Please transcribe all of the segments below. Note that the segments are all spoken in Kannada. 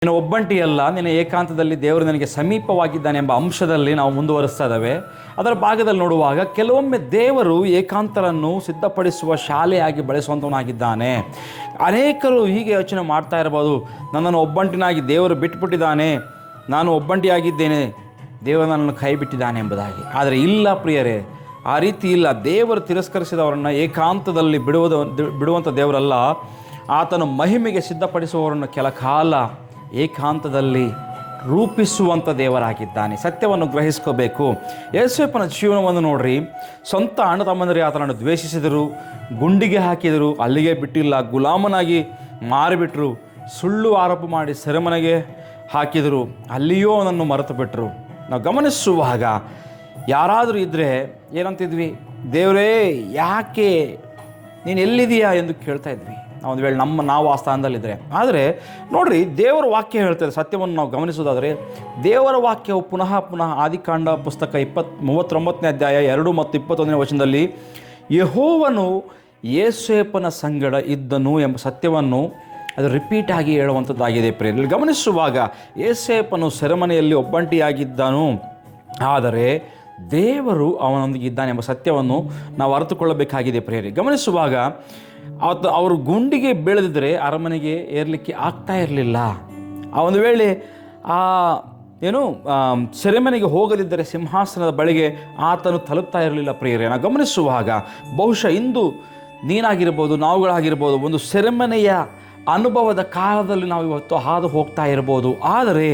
ನೀನು ಒಬ್ಬಂಟಿಯಲ್ಲ, ನಿನ್ನ ಏಕಾಂತದಲ್ಲಿ ದೇವರು ನನಗೆ ಸಮೀಪವಾಗಿದ್ದಾನೆ ಎಂಬ ಅಂಶದಲ್ಲಿ ನಾವು ಮುಂದುವರಿಸ್ತಾ ಇದ್ದಾವೆ. ಅದರ ಭಾಗದಲ್ಲಿ ನೋಡುವಾಗ ಕೆಲವೊಮ್ಮೆ ದೇವರು ಏಕಾಂತರನ್ನು ಸಿದ್ಧಪಡಿಸುವ ಶಾಲೆಯಾಗಿ ಬಳಸುವಂಥವನಾಗಿದ್ದಾನೆ. ಅನೇಕರು ಹೀಗೆ ಯೋಚನೆ ಮಾಡ್ತಾ ಇರ್ಬೋದು, ನನ್ನನ್ನು ಒಬ್ಬಂಟಿನಾಗಿ ದೇವರು ಬಿಟ್ಟುಬಿಟ್ಟಿದ್ದಾನೆ, ನಾನು ಒಬ್ಬಂಟಿಯಾಗಿದ್ದೇನೆ, ದೇವರು ನನ್ನನ್ನು ಕೈ ಬಿಟ್ಟಿದ್ದಾನೆ ಎಂಬುದಾಗಿ. ಆದರೆ ಇಲ್ಲ ಪ್ರಿಯರೇ, ಆ ರೀತಿ ಇಲ್ಲ. ದೇವರು ತಿರಸ್ಕರಿಸಿದವರನ್ನು ಏಕಾಂತದಲ್ಲಿ ಬಿಡುವಂಥ ದೇವರಲ್ಲ. ಆತನು ಮಹಿಮೆಗೆ ಸಿದ್ಧಪಡಿಸುವವರನ್ನು ಕೆಲ ಕಾಲ ಏಕಾಂತದಲ್ಲಿ ರೂಪಿಸುವಂಥ ದೇವರಾಗಿದ್ದಾನೆ. ಸತ್ಯವನ್ನು ಗ್ರಹಿಸ್ಕೋಬೇಕು. ಯೇಸುವಪ್ಪನ ಜೀವನವನ್ನು ನೋಡ್ರಿ. ಸ್ವಂತ ಅಣ್ಣ ತಮ್ಮಂದರಿಗೆ ಆತನನ್ನು ದ್ವೇಷಿಸಿದರು, ಗುಂಡಿಗೆ ಹಾಕಿದರು, ಅಲ್ಲಿಗೆ ಬಿಟ್ಟಿಲ್ಲ, ಗುಲಾಮನಾಗಿ ಮಾರಿಬಿಟ್ರು, ಸುಳ್ಳು ಆರೋಪ ಮಾಡಿ ಸೆರೆಮನೆಗೆ ಹಾಕಿದರು, ಅಲ್ಲಿಯೂ ಅವನನ್ನು ಮರೆತು ಬಿಟ್ಟರು. ನಾವು ಗಮನಿಸುವಾಗ ಯಾರಾದರೂ ಇದ್ದರೆ ಏನಂತಿದ್ವಿ, ದೇವರೇ ಯಾಕೆ ನೀನು ಎಲ್ಲಿದೆಯಾ ಎಂದು ಕೇಳ್ತಾ ಇದ್ವಿ ನಾವು ಒಂದು ವೇಳೆ ನಾವು ಆ ಸ್ಥಾನದಲ್ಲಿದ್ದರೆ. ಆದರೆ ನೋಡಿರಿ, ದೇವರ ವಾಕ್ಯ ಹೇಳ್ತಾರೆ. ಸತ್ಯವನ್ನು ನಾವು ಗಮನಿಸೋದಾದರೆ ದೇವರ ವಾಕ್ಯವು ಪುನಃ ಆದಿಕಾಂಡ ಪುಸ್ತಕ 39ನೇ ಅಧ್ಯಾಯ 2 ಮತ್ತು 21ನೇ ವಚನದಲ್ಲಿ ಯೆಹೋವನು ಯೋಸೇಫನ ಸಂಗಡ ಇದ್ದನು ಎಂಬ ಸತ್ಯವನ್ನು ಅದು ರಿಪೀಟ್ ಆಗಿ ಹೇಳುವಂಥದ್ದಾಗಿದೆ. ಪ್ರಿಯರಲ್ಲಿ, ಗಮನಿಸುವಾಗ ಯೋಸೇಫನು ಸೆರೆಮನೆಯಲ್ಲಿ ಒಬ್ಬಂಟಿಯಾಗಿದ್ದನು, ಆದರೆ ದೇವರು ಅವನೊಂದಿಗೆ ಇದ್ದಾನೆ ಎಂಬ ಸತ್ಯವನ್ನು ನಾವು ಅರಿತುಕೊಳ್ಳಬೇಕಾಗಿದೆ. ಪ್ರಿಯರಿ, ಗಮನಿಸುವಾಗ ಅವರು ಗುಂಡಿಗೆ ಬೀಳದಿದ್ದರೆ ಅರಮನೆಗೆ ಏರಲಿಕ್ಕೆ ಆಗ್ತಾ ಇರಲಿಲ್ಲ. ಆ ಒಂದು ವೇಳೆ ಸೆರೆಮನೆಗೆ ಹೋಗದಿದ್ದರೆ ಸಿಂಹಾಸನದ ಬಳಿಗೆ ಆತನು ತಲುಪ್ತಾ ಇರಲಿಲ್ಲ. ಪ್ರಿಯರೇ, ನಾವು ಗಮನಿಸುವಾಗ ಬಹುಶಃ ಇಂದು ನೀನಾಗಿರ್ಬೋದು, ನಾವುಗಳಾಗಿರ್ಬೋದು, ಒಂದು ಸೆರೆಮನೆಯ ಅನುಭವದ ಕಾಲದಲ್ಲಿ ನಾವು ಇವತ್ತು ಹಾದು ಹೋಗ್ತಾ ಇರ್ಬೋದು. ಆದರೆ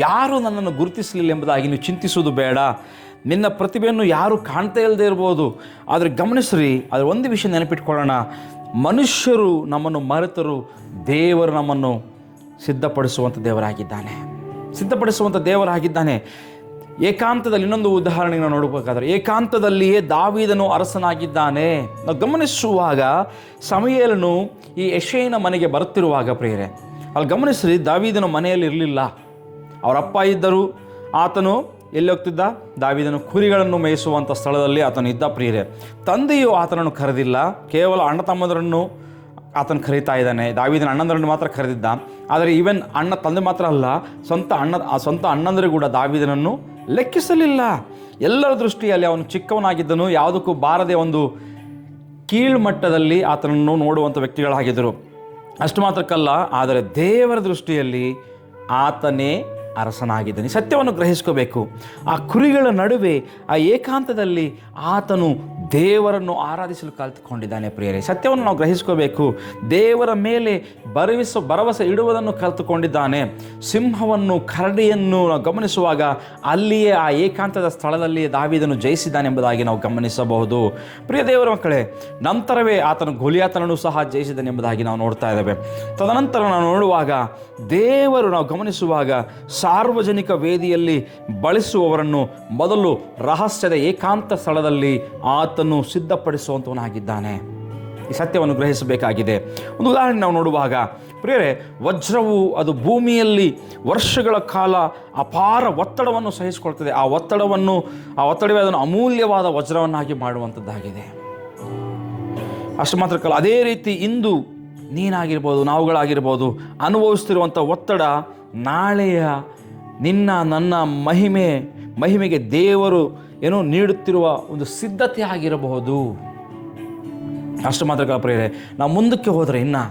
ಯಾರು ನನ್ನನ್ನು ಗುರುತಿಸಲಿಲ್ಲ ಎಂಬುದಾಗಿ ನೀವು ಚಿಂತಿಸುವುದು ಬೇಡ. ನಿನ್ನ ಪ್ರತಿಭೆಯನ್ನು ಯಾರು ಕಾಣ್ತಾ ಇಲ್ಲದೆ ಇರ್ಬೋದು. ಆದರೆ ಗಮನಿಸ್ರಿ, ಅದರ ಒಂದು ವಿಷಯ ನೆನಪಿಟ್ಕೊಳ್ಳೋಣ. ಮನುಷ್ಯರು ನಮ್ಮನ್ನು ಮರೆತರು, ದೇವರು ನಮ್ಮನ್ನು ಸಿದ್ಧಪಡಿಸುವಂಥ ದೇವರಾಗಿದ್ದಾನೆ. ಏಕಾಂತದಲ್ಲಿ ಇನ್ನೊಂದು ಉದಾಹರಣೆ ನಾವು ನೋಡಬೇಕಾದ್ರೆ, ಏಕಾಂತದಲ್ಲಿಯೇ ದಾವೀದನು ಅರಸನಾಗಿದ್ದಾನೆ. ನಾವು ಗಮನಿಸುವಾಗ ಸಮುವೇಲನು ಈ ಯೆಶೈಯನ ಮನೆಗೆ ಬರುತ್ತಿರುವಾಗ ಪ್ರಿಯರೇ, ಅಲ್ಲಿ ಗಮನಿಸ್ರಿ, ದಾವೀದನು ಮನೆಯಲ್ಲಿ ಇರಲಿಲ್ಲ. ಅವರಪ್ಪ ಇದ್ದರು. ಆತನು ಎಲ್ಲಿ ಹೋಗ್ತಿದ್ದ? ದಾವೀದನು ಕುರಿಗಳನ್ನು ಮೇಯಿಸುವಂಥ ಸ್ಥಳದಲ್ಲಿ ಆತನು ಇದ್ದ. ಪ್ರಿಯರೇ, ತಂದೆಯು ಆತನನ್ನು ಕರೆದಿಲ್ಲ, ಕೇವಲ ಅಣ್ಣ ತಮ್ಮಂದರನ್ನು ಆತನು ಕರೀತಾ ಇದ್ದಾನೆ. ದಾವೀದನ ಅಣ್ಣಂದರನ್ನು ಮಾತ್ರ ಕರೆದಿದ್ದ. ಆದರೆ ಈವನ್ ತಂದೆ ಮಾತ್ರ ಅಲ್ಲ, ಸ್ವಂತ ಅಣ್ಣಂದರಿಗೂ ಕೂಡ ದಾವೀದನನ್ನು ಲೆಕ್ಕಿಸಲಿಲ್ಲ. ಎಲ್ಲರ ದೃಷ್ಟಿಯಲ್ಲಿ ಅವನು ಚಿಕ್ಕವನಾಗಿದ್ದನು, ಯಾವುದಕ್ಕೂ ಬಾರದೆ ಒಂದು ಕೀಳ್ಮಟ್ಟದಲ್ಲಿ ಆತನನ್ನು ನೋಡುವಂಥ ವ್ಯಕ್ತಿಗಳಾಗಿದ್ದರು. ಅಷ್ಟು ಮಾತ್ರಕ್ಕಲ್ಲ, ಆದರೆ ದೇವರ ದೃಷ್ಟಿಯಲ್ಲಿ ಆತನೇ ಅರಸನಾಗಿದ್ದಾನೆ. ಸತ್ಯವನ್ನು ಗ್ರಹಿಸ್ಕೋಬೇಕು. ಆ ಕುರಿಗಳ ನಡುವೆ ಆ ಏಕಾಂತದಲ್ಲಿ ಆತನು ದೇವರನ್ನು ಆರಾಧಿಸಲು ಕಲಿತುಕೊಂಡಿದ್ದಾನೆ. ಪ್ರಿಯರೇ, ಸತ್ಯವನ್ನು ನಾವು ಗ್ರಹಿಸ್ಕೋಬೇಕು. ದೇವರ ಮೇಲೆ ಭರವಸೆ ಇಡುವುದನ್ನು ಕಲಿತುಕೊಂಡಿದ್ದಾನೆ. ಸಿಂಹವನ್ನು, ಕರಡಿಯನ್ನು ನಾವು ಗಮನಿಸುವಾಗ ಅಲ್ಲಿಯೇ ಆ ಏಕಾಂತದ ಸ್ಥಳದಲ್ಲಿ ದಾವೀದನು ಜಯಿಸಿದ್ದಾನೆ ಎಂಬುದಾಗಿ ನಾವು ಗಮನಿಸಬಹುದು. ಪ್ರಿಯ ದೇವರ ಮಕ್ಕಳೇ, ನಂತರವೇ ಆತನು ಗೊಲಿಯಾತನನ್ನು ಸಹ ಜಯಿಸಿದ್ದಾನೆ ಎಂಬುದಾಗಿ ನಾವು ನೋಡ್ತಾ ಇದ್ದೇವೆ. ತದನಂತರ ನಾವು ನೋಡುವಾಗ ದೇವರು, ನಾವು ಗಮನಿಸುವಾಗ ಸಾರ್ವಜನಿಕ ವೇದಿಯಲ್ಲಿ ಬಳಸುವವರನ್ನು ಮೊದಲು ರಹಸ್ಯದ ಏಕಾಂತ ಸ್ಥಳದಲ್ಲಿ ಆತನು ಸಿದ್ಧಪಡಿಸುವಂಥವನಾಗಿದ್ದಾನೆ. ಈ ಸತ್ಯವನ್ನು ಗ್ರಹಿಸಬೇಕಾಗಿದೆ. ಒಂದು ಉದಾಹರಣೆ ನಾವು ನೋಡುವಾಗ ಪ್ರಿಯರೇ, ವಜ್ರವು ಅದು ಭೂಮಿಯಲ್ಲಿ ವರ್ಷಗಳ ಕಾಲ ಅಪಾರ ಒತ್ತಡವನ್ನು ಸಹಿಸಿಕೊಳ್ತದೆ. ಆ ಒತ್ತಡವೇ ಅದನ್ನು ಅಮೂಲ್ಯವಾದ ವಜ್ರವನ್ನಾಗಿ ಮಾಡುವಂಥದ್ದಾಗಿದೆ. ಅಷ್ಟು ಮಾತ್ರಕ್ಕಲ್ಲ, ಅದೇ ರೀತಿ ಇಂದು ನೀನಾಗಿರ್ಬೋದು, ನಾವುಗಳಾಗಿರ್ಬೋದು, ಅನುಭವಿಸ್ತಿರುವಂಥ ಒತ್ತಡ ನಾಳೆಯ ನನ್ನ ಮಹಿಮೆಗೆ ದೇವರು ನೀಡುತ್ತಿರುವ ಒಂದು ಸಿದ್ಧತೆ ಆಗಿರಬಹುದು. ಅಷ್ಟು ಮಾತ್ರ ಪ್ರಿಯರೇ, ನಾವು ಮುಂದಕ್ಕೆ ಹೋದರೆ ಇನ್ನು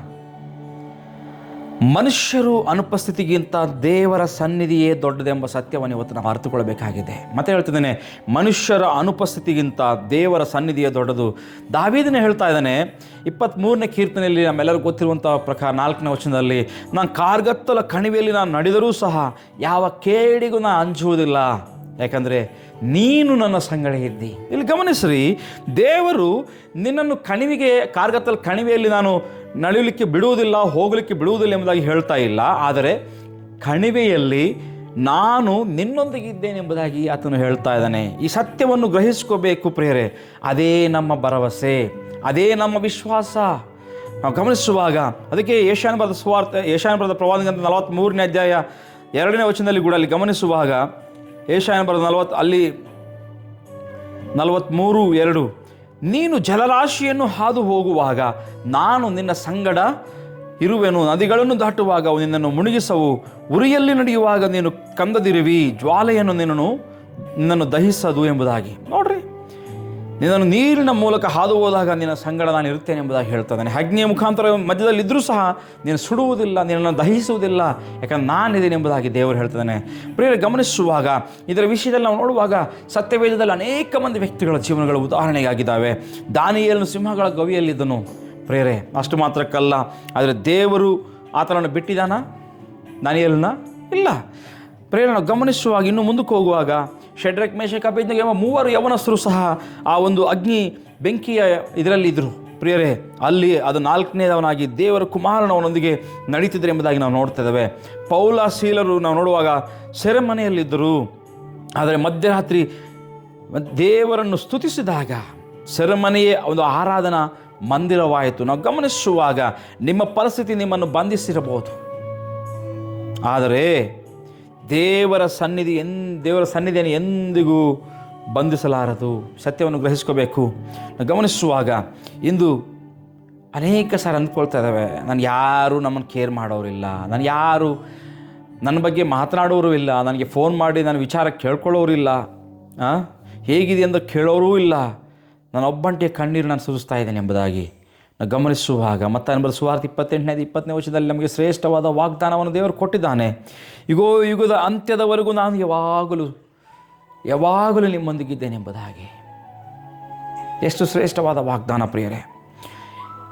ಮನುಷ್ಯರು ಅನುಪಸ್ಥಿತಿಗಿಂತ ದೇವರ ಸನ್ನಿಧಿಯೇ ದೊಡ್ಡದೆಂಬ ಸತ್ಯವನ್ನು ಇವತ್ತು ನಾವು ಅರ್ಥಕೊಳ್ಬೇಕಾಗಿದೆ. ಮತ್ತೆ ಹೇಳ್ತಿದ್ದೇನೆ, ಮನುಷ್ಯರ ಅನುಪಸ್ಥಿತಿಗಿಂತ ದೇವರ ಸನ್ನಿಧಿಯೇ ದೊಡ್ಡದು. ದಾವೀದನೇ ಹೇಳ್ತಾ ಇದ್ದಾನೆ 23ನೇ ಕೀರ್ತನೆಯಲ್ಲಿ, ನಮ್ಮೆಲ್ಲರಿಗೂ ಗೊತ್ತಿರುವಂಥ ಪ್ರಕಾರ 4ನೇ ವಚನದಲ್ಲಿ, ನಾನು ಕಾರ್ಗತ್ತಲ ಕಣಿವೆಯಲ್ಲಿ ನಾನು ನಡೆದರೂ ಸಹ ಯಾವ ಕೇಡಿಗೂ ನಾನು ಅಂಜುವುದಿಲ್ಲ, ಯಾಕಂದರೆ ನೀನು ನನ್ನ ಸಂಗಡ ಇದ್ದಿ. ಇಲ್ಲಿ ಗಮನಿಸ್ರಿ, ದೇವರು ನಿನ್ನನ್ನು ಕಾರ್ಗತ್ತಲ ಕಣಿವೆಯಲ್ಲಿ ನಾನು ನಡೆಯಲಿಕ್ಕೆ ಬಿಡುವುದಿಲ್ಲ, ಹೋಗಲಿಕ್ಕೆ ಬಿಡುವುದಿಲ್ಲ ಎಂಬುದಾಗಿ ಹೇಳ್ತಾ ಇಲ್ಲ. ಆದರೆ ಕಣಿವೆಯಲ್ಲಿ ನಾನು ನಿನ್ನೊಂದಿಗಿದ್ದೇನೆ ಎಂಬುದಾಗಿ ಆತನು ಹೇಳ್ತಾ ಇದ್ದಾನೆ. ಈ ಸತ್ಯವನ್ನು ಗ್ರಹಿಸ್ಕೋಬೇಕು ಪ್ರಿಯರೇ. ಅದೇ ನಮ್ಮ ಭರವಸೆ, ಅದೇ ನಮ್ಮ ವಿಶ್ವಾಸ. ನಾವು ಗಮನಿಸುವಾಗ ಅದಕ್ಕೆ ಯೆಶಾಯನ ಬರೆದ ಪ್ರವಾದನೆ 43ನೇ ಅಧ್ಯಾಯ 2ನೇ ವಚನದಲ್ಲಿ ಕೂಡ ಅಲ್ಲಿ ಗಮನಿಸುವಾಗ ಯೆಶಾಯನ ಬರೆದ 43:2, ನೀನು ಜಲರಾಶಿಯನ್ನು ಹಾದು ಹೋಗುವಾಗ ನಾನು ನಿನ್ನ ಸಂಗಡ ಇರುವೆನು, ನದಿಗಳನ್ನು ದಾಟುವಾಗ ಅವು ನಿನ್ನನ್ನು ಮುಳುಗಿಸವು, ಉರಿಯಲ್ಲಿ ನಡೆಯುವಾಗ ನೀನು ಕಂದದಿರುವಿ, ಜ್ವಾಲೆಯನ್ನು ನಿನ್ನನ್ನು ದಹಿಸದು ಎಂಬುದಾಗಿ. ನೋಡ್ರಿ, ನಿನ್ನನ್ನು ನೀರಿನ ಮೂಲಕ ಹಾದು ಹೋದಾಗ ನಿನ್ನ ಸಂಗಡ ನಾನು ಇರುತ್ತೇನೆ ಎಂಬುದಾಗಿ ಹೇಳ್ತಾನೆ. ಅಗ್ನಿಯ ಮುಖಾಂತರ ಮಧ್ಯದಲ್ಲಿದ್ದರೂ ಸಹ ನೀನು ಸುಡುವುದಿಲ್ಲ, ನಿನ್ನನ್ನು ದಹಿಸುವುದಿಲ್ಲ, ಯಾಕಂದ್ರೆ ನಾನಿದ್ದೇನೆ ಎಂಬುದಾಗಿ ದೇವರು ಹೇಳ್ತಾನೆ. ಪ್ರಿಯರೇ, ಗಮನಿಸುವಾಗ ಇದರ ವಿಷಯದಲ್ಲಿ ನಾವು ನೋಡುವಾಗ ಸತ್ಯವೇದದಲ್ಲಿ ಅನೇಕ ಮಂದಿ ವ್ಯಕ್ತಿಗಳ ಜೀವನಗಳು ಉದಾಹರಣೆಯಾಗಿದ್ದಾವೆ. ದಾನಿಯೇಲನು ಸಿಂಹಗಳ ಗವಿಯಲ್ಲಿದ್ದನು ಪ್ರಿಯರೇ, ಅಷ್ಟು ಮಾತ್ರಕ್ಕಲ್ಲ, ಆದರೆ ದೇವರು ಆತನನ್ನು ಬಿಟ್ಟಿದ್ದಾನ ದಾನಿಯೇಲನ? ಇಲ್ಲ. ಪ್ರಿಯರೇ, ನಾವು ಗಮನಿಸುವಾಗ ಇನ್ನು ಮುಂದಕ್ಕೆ ಹೋಗುವಾಗ ಶಡ್ರಕ್, ಮೇಷಕ್, ಅಬೇದ್ನೆಗೋ ಎಂಬ 3 ಯೌವನಸ್ಥರು ಸಹ ಆ ಒಂದು ಅಗ್ನಿ ಬೆಂಕಿಯ ಇದರಲ್ಲಿದ್ದರು ಪ್ರಿಯರೇ. ಅಲ್ಲಿ ಅದು 4ನೇದವನಾಗಿ ದೇವರ ಕುಮಾರನವನೊಂದಿಗೆ ನಡೀತಿದ್ರು ಎಂಬುದಾಗಿ ನಾವು ನೋಡ್ತಾ ಇದ್ದೇವೆ. ಪೌಲ ಶೀಲರು ನಾವು ನೋಡುವಾಗ ಸೆರೆಮನೆಯಲ್ಲಿದ್ದರು, ಆದರೆ ಮಧ್ಯರಾತ್ರಿ ದೇವರನ್ನು ಸ್ತುತಿಸಿದಾಗ ಸೆರೆಮನೆಯೇ ಒಂದು ಆರಾಧನಾ ಮಂದಿರವಾಯಿತು. ನಾವು ಗಮನಿಸುವಾಗ ನಿಮ್ಮ ಪರಿಸ್ಥಿತಿ ನಿಮ್ಮನ್ನು ಬಂಧಿಸಿರಬಹುದು, ಆದರೆ ದೇವರ ಸನ್ನಿಧಿಯನ್ನು ಎಂದಿಗೂ ಬಂಧಿಸಲಾರದು. ಸತ್ಯವನ್ನು ಗ್ರಹಿಸ್ಕೋಬೇಕು. ಗಮನಿಸುವಾಗ ಇಂದು ಅನೇಕ ಸಾರಿ ಅಂದ್ಕೊಳ್ತಾ ಇದ್ದಾವೆ, ನಾನು ಯಾರು ನಮ್ಮನ್ನು ಕೇರ್ ಮಾಡೋರಿಲ್ಲ, ನಾನು ಯಾರು ನನ್ನ ಬಗ್ಗೆ ಮಾತನಾಡೋರು ಇಲ್ಲ, ನನಗೆ ಫೋನ್ ಮಾಡಿ ನನ್ನ ವಿಚಾರ ಕೇಳ್ಕೊಳ್ಳೋರಿಲ್ಲ, ಹೇಗಿದೆ ಅಂತ ಕೇಳೋರೂ ಇಲ್ಲ, ನಾನು ಒಬ್ಬಂಟಿಯ ಕಣ್ಣೀರು ನಾನು ಸುರಿಸ್ತಾ ಇದ್ದೇನೆ ಎಂಬುದಾಗಿ ಗಮನಿಸುವಾಗ ಮತ್ತಾಯನ ಬರೆದ ಸುವಾರ್ತೆ 28ನೇ ವಚನದಲ್ಲಿ ನಮಗೆ ಶ್ರೇಷ್ಠವಾದ ವಾಗ್ದಾನವನ್ನು ದೇವರು ಕೊಟ್ಟಿದ್ದಾನೆ. ಯುಗದ ಅಂತ್ಯದವರೆಗೂ ನಾನು ಯಾವಾಗಲೂ ನಿಮ್ಮೊಂದಿಗಿದ್ದೇನೆ ಎಂಬುದಾಗಿ. ಎಷ್ಟು ಶ್ರೇಷ್ಠವಾದ ವಾಗ್ದಾನ ಪ್ರಿಯರೇ.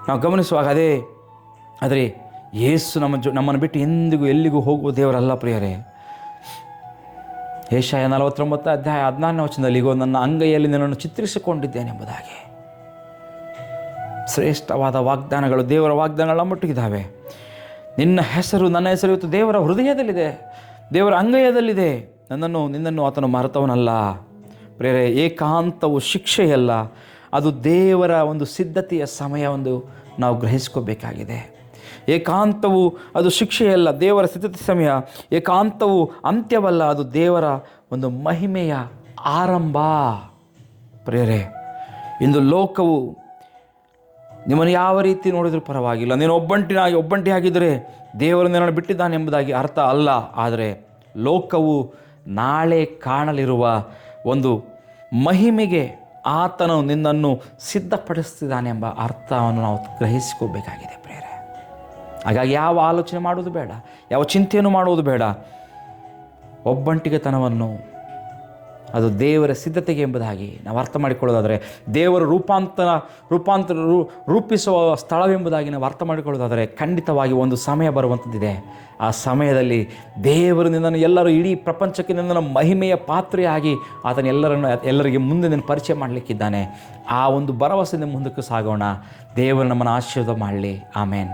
ನಾವು ಗಮನಿಸುವಾಗ ಆದರೆ ಯೇಸು ನಮ್ಮನ್ನು ಬಿಟ್ಟು ಎಂದಿಗೂ ಎಲ್ಲಿಗೂ ಹೋಗುವ ದೇವರಲ್ಲ ಪ್ರಿಯರೇ. ಯೆಶಾಯ 49 ಅಧ್ಯಾಯ 14ನೇ ವಚನದಲ್ಲಿ, ಇಗೋ ನನ್ನ ಅಂಗೈಯಲ್ಲಿ ನಿನ್ನನ್ನು ಚಿತ್ರಿಸಿಕೊಂಡಿದ್ದೇನೆ ಎಂಬುದಾಗಿ. ಶ್ರೇಷ್ಠವಾದ ವಾಗ್ದಾನಗಳು, ದೇವರ ವಾಗ್ದಾನಗಳು ನಮ್ಮೊಟ್ಟಿಗಿದ್ದಾವೆ. ನನ್ನ ಹೆಸರು ಇವತ್ತು ದೇವರ ಹೃದಯದಲ್ಲಿದೆ, ದೇವರ ಅಂಗೈಯದಲ್ಲಿದೆ. ನಿನ್ನನ್ನು ಆತನು ಮರೆತವನಲ್ಲ ಪ್ರಿಯರೇ. ಏಕಾಂತವು ಶಿಕ್ಷೆಯಲ್ಲ, ಅದು ದೇವರ ಒಂದು ಸಿದ್ಧತೆಯ ಸಮಯವೊಂದು ನಾವು ಗ್ರಹಿಸ್ಕೋಬೇಕಾಗಿದೆ. ಏಕಾಂತವು ಅದು ಶಿಕ್ಷೆಯಲ್ಲ, ದೇವರ ಸಿದ್ಧತೆ ಸಮಯ. ಏಕಾಂತವು ಅಂತ್ಯವಲ್ಲ, ಅದು ದೇವರ ಒಂದು ಮಹಿಮೆಯ ಆರಂಭ ಪ್ರಿಯರೇ. ಇಂದು ಲೋಕವು ನಿಮ್ಮನ್ನು ಯಾವ ರೀತಿ ನೋಡಿದರೂ ಪರವಾಗಿಲ್ಲ, ನೀನು ಒಬ್ಬಂಟಿಯಾಗಿದ್ದರೆ ದೇವರು ನಿನ್ನನ್ನು ಬಿಟ್ಟಿದ್ದಾನೆ ಎಂಬುದಾಗಿ ಅರ್ಥ ಅಲ್ಲ. ಆದರೆ ಲೋಕವು ನಾಳೆ ಕಾಣಲಿರುವ ಒಂದು ಮಹಿಮೆಗೆ ಆತನು ನಿನ್ನನ್ನು ಸಿದ್ಧಪಡಿಸ್ತಿದ್ದಾನೆ ಎಂಬ ಅರ್ಥವನ್ನು ನಾವು ಗ್ರಹಿಸಿಕೋಬೇಕಾಗಿದೆ ಪ್ರಿಯರೇ. ಹಾಗಾಗಿ ಯಾವ ಆಲೋಚನೆ ಮಾಡುವುದು ಬೇಡ, ಯಾವ ಚಿಂತೆಯನ್ನು ಮಾಡುವುದು ಬೇಡ. ಒಬ್ಬಂಟಿಗೆತನವನ್ನು ಅದು ದೇವರ ಸಿದ್ಧತೆಗೆ ಎಂಬುದಾಗಿ ನಾವು ಅರ್ಥ ಮಾಡಿಕೊಳ್ಳೋದಾದರೆ, ದೇವರು ರೂಪಿಸುವ ಸ್ಥಳವೆಂಬುದಾಗಿ ನಾವು ಅರ್ಥ ಮಾಡಿಕೊಳ್ಳೋದಾದರೆ, ಖಂಡಿತವಾಗಿ ಒಂದು ಸಮಯ ಬರುವಂಥದ್ದಿದೆ. ಆ ಸಮಯದಲ್ಲಿ ದೇವರು ನಿನ್ನನ್ನು ಇಡೀ ಪ್ರಪಂಚಕ್ಕೆ ನಿನ್ನನ್ನು ಮಹಿಮೆಯ ಪಾತ್ರೆಯಾಗಿ ಆತನ ಎಲ್ಲರಿಗೆ ಮುಂದೆ ನಿನ್ನ ಪರಿಚಯ ಮಾಡಲಿಕ್ಕಿದ್ದಾನೆ. ಆ ಒಂದು ಭರವಸೆಯಿಂದ ಮುಂದಕ್ಕೆ ಸಾಗೋಣ. ದೇವರು ನಮ್ಮನ್ನು ಆಶೀರ್ವಾದ ಮಾಡಲಿ. ಆಮೇನ್.